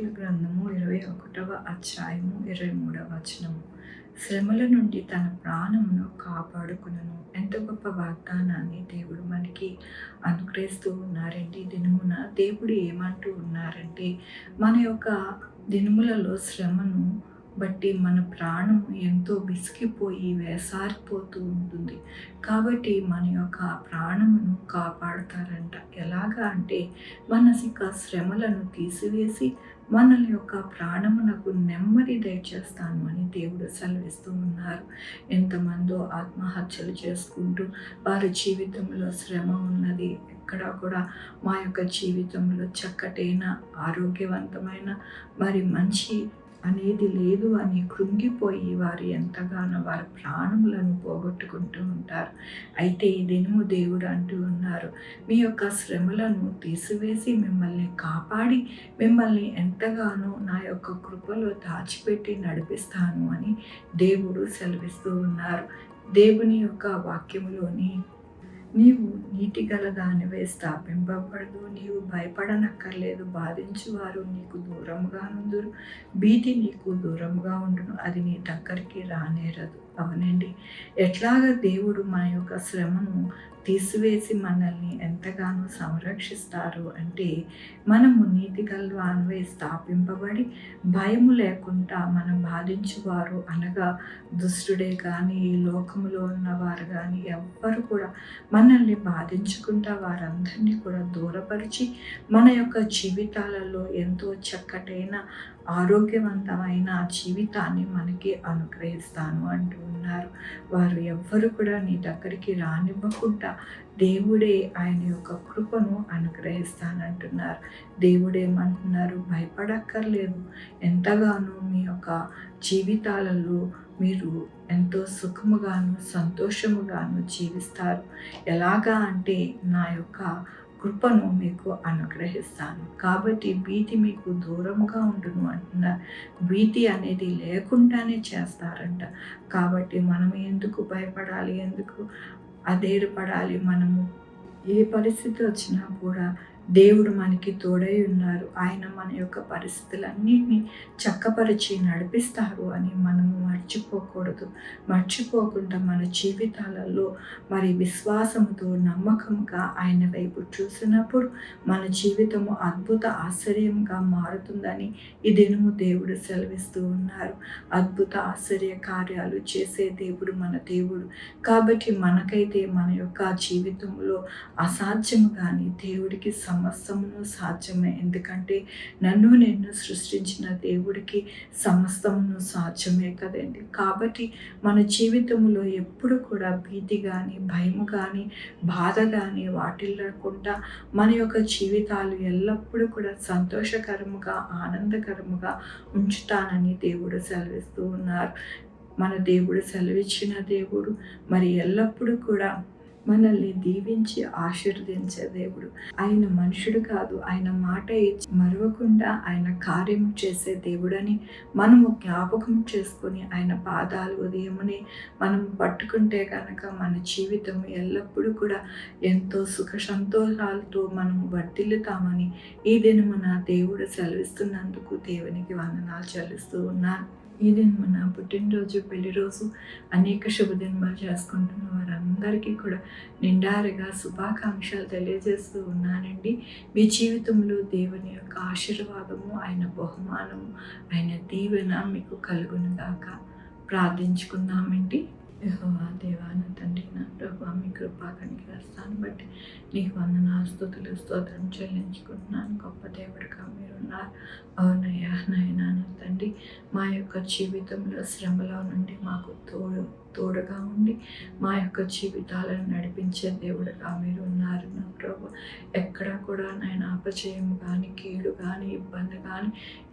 సామెతల గ్రంథము 21వ అధ్యాయము 23వ వచనము. శ్రమల నుండి తన ప్రాణమును కాపాడుకునను. ఎంత గొప్ప వాగ్దానాన్ని దేవుడు మనకి అనుగ్రహిస్తూ ఉన్నారండి. దినమున దేవుడు ఏమంటూ ఉన్నారంటే, మన యొక్క దినములలో శ్రమను బట్టి మన ప్రాణం ఎంతో విసిగిపోయి వేసారిపోతూ ఉంటుంది. కాబట్టి మన యొక్క ప్రాణమును కాపాడతారంట. ఎలాగా అంటే, మానసిక శ్రమలను తీసివేసి మన యొక్క ప్రాణమునకు నెమ్మది దయచేస్తాను అని దేవుడు సెలవిస్తూ ఉన్నారు. ఎంతమందో ఆత్మహత్యలు చేసుకుంటూ వారి జీవితంలో శ్రమ ఉన్నది, ఎక్కడా కూడా మా యొక్క జీవితంలో చక్కటైన ఆరోగ్యవంతమైన మరి మంచి అనేది లేదు అని కృంగిపోయి వారు ఎంతగానో వారి ప్రాణములను పోగొట్టుకుంటూ ఉంటారు. అయితే ఈ దినము దేవుడు అంటూ ఉన్నారు, మీ యొక్క శ్రమలను తీసివేసి మిమ్మల్ని కాపాడి మిమ్మల్ని ఎంతగానో నా యొక్క కృపలో దాచిపెట్టి నడిపిస్తాను అని దేవుడు సెలవిస్తూ ఉన్నారు. దేవుని యొక్క వాక్యములోని నీవు నీతి గల దానివే, స్థాపింపబడదు, నీవు భయపడనక్కర్లేదు, బాధించువారు నీకు దూరముగా నుందురు, భీతి నీకు దూరముగా ఉండును, అది నీ దగ్గరికి రానేరదు. అవునండి, ఎట్లాగా దేవుడు మన యొక్క శ్రమను తీసివేసి మనల్ని ఎంతగానో సంరక్షిస్తారు అంటే, మనము నీతి గలవానివై స్థాపింపబడి భయము లేకుండా మనం బాధించువారు అనగా దుష్టుడే కానీ ఈ లోకములో ఉన్నవారు కానీ ఎవ్వరు కూడా మనల్ని బాధించుకుంటా వారందరినీ కూడా దూరపరిచి మన యొక్క జీవితాలలో ఎంతో చక్కటైన ఆరోగ్యవంతమైన జీవితాన్ని మనకి అనుగ్రహిస్తాను అంటూ ఉన్నారు. వారు ఎవ్వరు కూడా నీ దగ్గరికి రానివ్వకుండా దేవుడే ఆయన యొక్క కృపను అనుగ్రహిస్తానంటున్నారు. దేవుడేమంటున్నారు, భయపడక్కర్లేదు, ఎంతగానో మీ యొక్క జీవితాలలో మీరు ఎంతో సుఖముగాను సంతోషముగాను జీవిస్తారు. ఎలాగా అంటే, నా యొక్క కృపను మీకు అనుగ్రహిస్తాను, కాబట్టి భీతి మీకు దూరముగా ఉండును అంటున్నారు. భీతి అనేది లేకుండానే చేస్తారంట. కాబట్టి మనం ఎందుకు భయపడాలి, ఎందుకు అధైర్యపడాలి? మనము ఏ పరిస్థితి వచ్చినా కూడా దేవుడు మనకి తోడై ఉన్నారు. ఆయన మన యొక్క పరిస్థితులన్నిటినీ చక్కపరిచి నడిపిస్తారు అని మనము మర్చిపోకూడదు. మర్చిపోకుండా మన జీవితాలలో మరి విశ్వాసముతో నమ్మకంగా ఆయన వైపు చూసినప్పుడు మన జీవితము అద్భుత ఆశ్చర్యంగా మారుతుందని ఈ దినము దేవుడు సెలవిస్తూ ఉన్నారు. అద్భుత ఆశ్చర్య కార్యాలు చేసే దేవుడు మన దేవుడు. కాబట్టి మనకైతే మన యొక్క జీవితంలో అసాధ్యము కానీ దేవుడికి సమస్తమును సాధ్యమే. ఎందుకంటే నిన్ను సృష్టించిన దేవుడికి సమస్తమును సాధ్యమే కదండి. కాబట్టి మన జీవితంలో ఎప్పుడు కూడా భీతి కానీ భయము కానీ బాధ కానీ వాటిల్లకుండా మన యొక్క జీవితాలు ఎల్లప్పుడూ కూడా సంతోషకరముగా ఆనందకరముగా ఉంచుతానని దేవుడు సెలవిస్తూ ఉన్నారు. మన దేవుడు సెలవిచ్చిన దేవుడు మరి ఎల్లప్పుడూ కూడా మనల్ని దీవించి ఆశీర్వదించే దేవుడు. ఆయన మనుషుడు కాదు, ఆయన మాట ఇచ్చి మరవకుండా ఆయన కార్యం చేసే దేవుడని మనము జ్ఞాపకం చేసుకొని ఆయన పాదాలు ఉదయమునే మనం పట్టుకుంటే కనుక మన జీవితం ఎల్లప్పుడూ కూడా ఎంతో సుఖ సంతోషాలతో మనం వర్ధిల్లుతామని ఈ దినమున దేవుడు సెలవిస్తున్నందుకు దేవునికి వందనాలు చెల్లిస్తూ ఉన్నాను. ఈ దినమున పుట్టినరోజు, పెళ్లి రోజు, అనేక శుభదినములు చేసుకుంటున్న వారందరికీ కూడా నిండారుగా శుభాకాంక్షలు తెలియజేస్తూ ఉన్నానండి. మీ జీవితంలో దేవుని యొక్క ఆశీర్వాదము, ఆయన బహుమానము, ఆయన దీవెన మీకు కలుగును గాక. ప్రార్థించుకుందామండి. యెహోవా దేవా, నా తండ్రి, నా ప్రభువా, మీ కృపా కనికరాన్ని బట్టి నీకు వందనాలు, స్తుతులు, స్తోత్రం చెల్లించుకుంటున్నాను. గొప్ప దేవుడిగా మీరున్నారు. అవునయ్యా నాయనా, నా తండ్రి, మా యొక్క జీవితంలో శ్రమలో నుండి మాకు తోడుగా ఉండి మా యొక్క జీవితాలను నడిపించే దేవుడిగా మీరు ఉన్నారు. నా ప్రభు, ఎక్కడ కూడా నాయన అపజయం కానీ కీడు కానీ ఇబ్బంది కానీ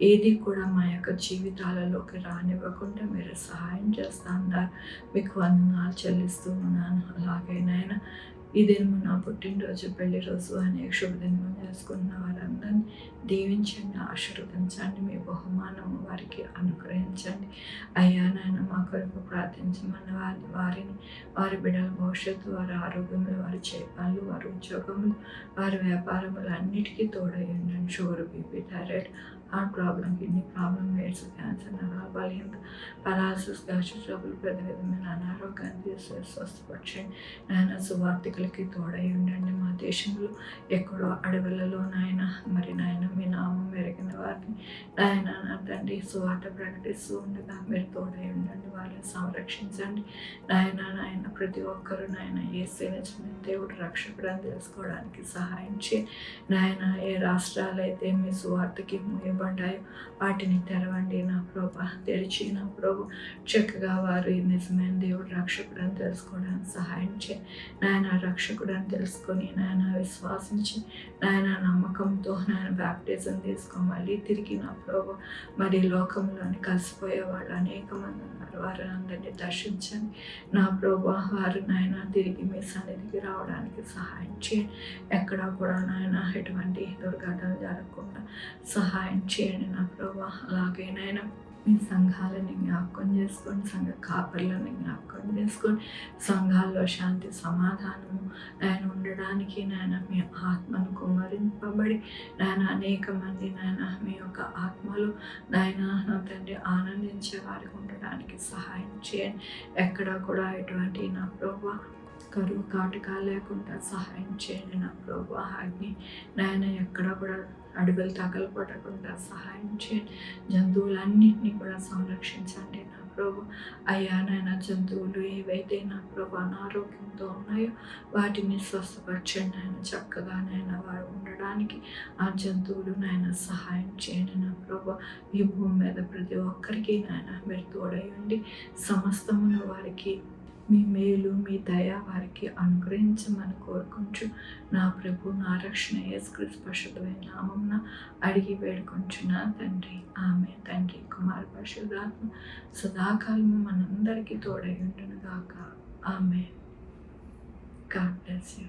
ఏది కూడా మా యొక్క జీవితాలలోకి రానివ్వకుండా మీరు సహాయం చేస్తా ఉన్నారు. మీకు వందనాలు చెల్లిస్తూ ఉన్నాను. అలాగే నాయన ఈ దినము నా పుట్టినరోజు, పెళ్లి రోజు అనేక శుభదినం చేసుకున్న వారందరినీ దీవించండి, ఆశీర్వదించండి. మీ బహుమానము వారికి అనుగ్రహించండి. అయ్యా నాయన, మా కొరకు ప్రార్థించమన్న వారిని, వారి బిడ్డల భవిష్యత్తు, వారి ఆరోగ్యములు, వారి చేపలు, వారి ఉద్యోగములు, వారి వ్యాపారములు అన్నిటికీ తోడై ఉండండి. Sugar, BP, thyroid, heart problem, kidney problem, AIDS, cancer, నరాల బలహీనత, పరాలసిస్, గ్యాస్ట్రిక్ ట్రబుల్, ప్రతి విధమైన అనారోగ్యాన్ని తీసి స్వస్థపరచండి. నాయన, సువార్థికులకి తోడై ఉండండి. మా దేశంలో ఎక్కడో అడవులలో నాయన, మరి నాయన మీ నామం మెరిగిన వారిని నాయన నా తండ్రి సువార్త ప్రకటిస్తూ ఉండగా మీరు తోడై ఉండండి, వాళ్ళని సంరక్షించండి. నాయన ప్రతి ఒక్కరూ నాయన యేసే నిజమైన దేవుడు రక్షకుడు అని తెలుసుకోవడానికి సహాయం చేయి. నాయన, ఏ రాష్ట్రాలు అయితే మీ సువార్తకి మూయబడ్డాయో వాటిని తెరవండి నా ప్రభా. తెరిచి నా ప్రభు చక్కగా వారు నిజమైన దేవుడు రక్షకుడు అని తెలుసుకోవడానికి సహాయం చేయి. నాయన, రక్షకుడు అని తెలుసుకొని నాయన విశ్వాసించి నాయన నమ్మకంతో నాయన బ్యాప్టిజం తీసుకోమని తిరిగి నా ప్రభు మరి లోకంలోని కలిసిపోయే వాళ్ళు అనేక మంది ఉన్నారు. వారిని అందరినీ దర్శించండి నా ప్రభు. వారు నాయన తిరిగి మీ సన్నిధికి రావడానికి సహాయం చేయండి. ఎక్కడా కూడా నాయన ఎటువంటి దుర్ఘటనలు జరగకుండా సహాయం చేయండి నా ప్రభు. అలాగే నాయన మీ సంఘాలని జ్ఞాపకం చేసుకోండి, సంఘ కాపర్లను జ్ఞాపకం చేసుకోండి. సంఘాల్లో శాంతి సమాధానము నాయన ఉండడానికి నాయన మీ ఆత్మను కుమ్మరింపబడి నాయన అనేక మంది నాయన మీ యొక్క ఆత్మలో నాయన నా తండ్రి ఆనందించే వారికి ఉండడానికి సహాయం చేయండి. ఎక్కడ కూడా ఎటువంటి నా ప్రభు కరువు కాటుకా లేకుండా సహాయం చేయండి నా ప్రభు. అగ్ని నాయన ఎక్కడ కూడా అడవులు తగలపడకుండా సహాయం చేయండి. జంతువులన్నింటినీ కూడా సంరక్షించండి నా ప్రభు. అయ్యా నాయన, జంతువులు ఏవైతే నా ప్రభు అనారోగ్యంతో ఉన్నాయో వాటిని స్వస్థపరచండి నాయన. చక్కగా నాయన వారు ఉండడానికి ఆ జంతువులు నాయన సహాయం చేయండి నా ప్రభు. ఈ భూమి మీద ప్రతి ఒక్కరికి నాయన మీరు తోడై ఉండి సమస్తమును వారికి మీ మేలు, మీ దయ వారికి అనుగ్రహించమని కోరుకుంటూ నా ప్రభు, నా రక్షణ యేసుక్రీస్తు పరిశుద్ధమైన నామమున అడిగి వేడుకొంచున్నా తండ్రి. ఆమె తండ్రి, కుమార పరిశుద్ధాత్మ సదాకాలము మనందరికీ తోడై ఉండును గాక. ఆమె. God bless you.